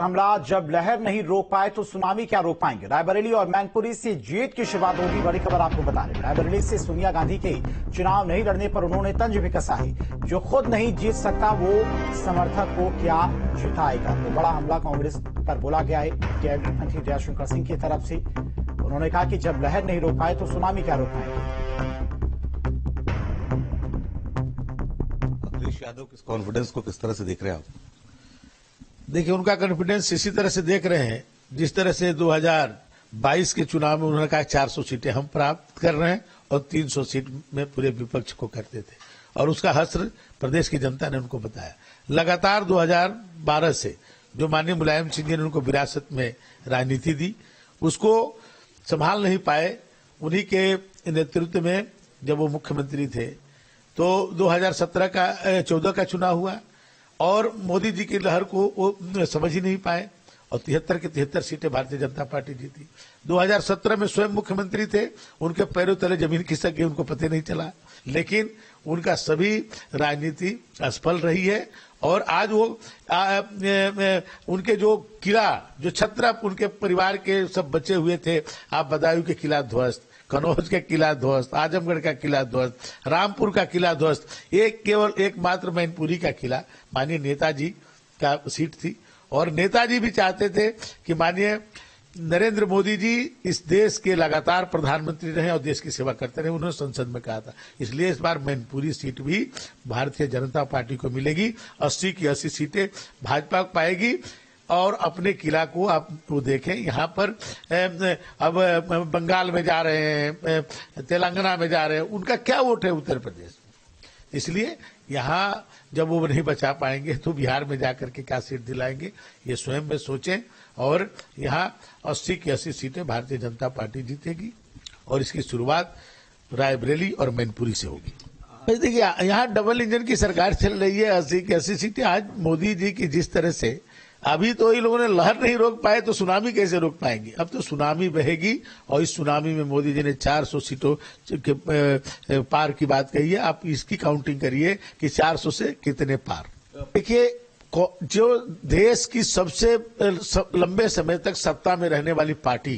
हमला जब लहर नहीं रोक पाए तो सुनामी क्या रोक पाएंगे। रायबरेली और मैनपुरी से जीत की शुरुआत होगी। बड़ी खबर आपको बता रहे, रायबरेली से सोनिया गांधी के चुनाव नहीं लड़ने पर उन्होंने तंज भी कसा है। जो खुद नहीं जीत सकता वो समर्थक को क्या जिताएगा। तो बड़ा हमला कांग्रेस पर बोला गया है कैबिनेट मंत्री जयशंकर सिंह की तरफ से। उन्होंने कहा कि जब लहर नहीं रोक पाए तो सुनामी क्या रोक पाएंगे। अखिलेश यादव के कॉन्फिडेंस को किस तरह से देख रहे हैं आप? देखिए, उनका कॉन्फिडेंस इसी तरह से देख रहे हैं जिस तरह से 2022 के चुनाव में उन्होंने कहा 400 सीटें हम प्राप्त कर रहे हैं और 300 सीट में पूरे विपक्ष को करते थे, और उसका हश्र प्रदेश की जनता ने उनको बताया। लगातार 2012 से जो माननीय मुलायम सिंह जी ने उनको विरासत में राजनीति दी, उसको संभाल नहीं पाए। उन्हीं के नेतृत्व में जब वो मुख्यमंत्री थे तो 2014 का चुनाव हुआ और मोदी जी की लहर को वो समझ ही नहीं पाए और 73 की 73 सीटें भारतीय जनता पार्टी जीती। 2017 में स्वयं मुख्यमंत्री थे, उनके पैरों तले जमीन खिसक गई, उनको पता नहीं चला। लेकिन उनका सभी राजनीति असफल रही है और आज वो उनके जो किला, जो छत्र उनके परिवार के सब बचे हुए थे, आप बदायूं के किला ध्वस्त, कन्नौज के किला ध्वस्त, आजमगढ़ का किला ध्वस्त, रामपुर का किला ध्वस्त, केवल एकमात्र मैनपुरी का किला माननीय नेताजी का सीट थी। और नेताजी भी चाहते थे कि माननीय नरेंद्र मोदी जी इस देश के लगातार प्रधानमंत्री रहे और देश की सेवा करते रहे, उन्होंने संसद में कहा था। इसलिए इस बार मैनपुरी सीट भी भारतीय जनता पार्टी को मिलेगी। 80 की 80 सीटें भाजपा पाएगी। और अपने किला को आप वो देखें, यहाँ पर अब बंगाल में जा रहे हैं, तेलंगाना में जा रहे हैं, उनका क्या वोट है उत्तर प्रदेश में। इसलिए यहाँ जब वो नहीं बचा पाएंगे तो बिहार में जाकर के क्या सीट दिलाएंगे, ये स्वयं में सोचें। और यहाँ 80 की 80 सीटें भारतीय जनता पार्टी जीतेगी और इसकी शुरुआत रायबरेली और मैनपुरी से होगी। देखिए, यहाँ डबल इंजन की सरकार चल रही है। 80 की 80 सीटें आज मोदी जी की जिस तरह से, अभी तो ये लोगों ने लहर नहीं रोक पाए तो सुनामी कैसे रोक पाएंगे। अब तो सुनामी बहेगी और इस सुनामी में मोदी जी ने 400 सीटों के पार की बात कही है। आप इसकी काउंटिंग करिए कि 400 से कितने पार। देखिए, जो देश की सबसे लंबे समय तक सत्ता में रहने वाली पार्टी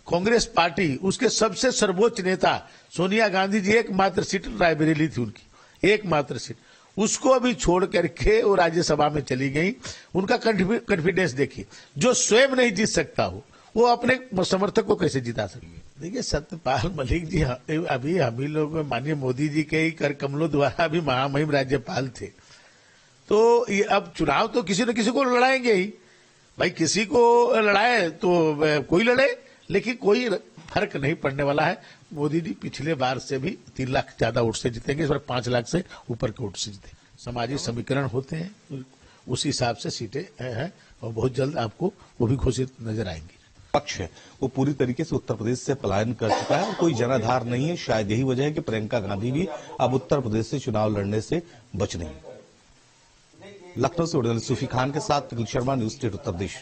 कांग्रेस पार्टी, उसके सबसे सर्वोच्च नेता सोनिया गांधी जी, एकमात्र सीट रायबरेली थी उनकी, एकमात्र सीट, उसको अभी छोड़ करके वो राज्यसभा में चली गई। उनका कॉन्फिडेंस देखिए, जो स्वयं नहीं जीत सकता हो वो अपने समर्थक को कैसे जिता सकेंगे। देखिए, सत्यपाल मलिक जी अभी हम ही लोग माननीय मोदी जी के ही कर कमलों द्वारा भी महामहिम राज्यपाल थे। तो ये अब चुनाव तो किसी न किसी को लड़ाएंगे ही भाई, किसी को लड़ाए तो कोई लड़े, लेकिन कोई फर्क नहीं पड़ने वाला है। मोदी जी पिछले बार से भी 3 लाख ज्यादा वोट से जीतेंगे, इस बार 5 लाख से ऊपर के वोट से जीते। सामाजिक समीकरण होते हैं, उसी हिसाब से सीटें हैं और बहुत जल्द आपको वो भी घोषित नजर आएंगी। पक्ष है वो पूरी तरीके से उत्तर प्रदेश से पलायन कर चुका है और कोई जनाधार नहीं है। शायद यही वजह है कि प्रियंका गांधी भी अब उत्तर प्रदेश से चुनाव लड़ने से बच नहीं। लखनऊ से सूफी खान के साथ शर्मा, न्यूज़ 8 उत्तर प्रदेश।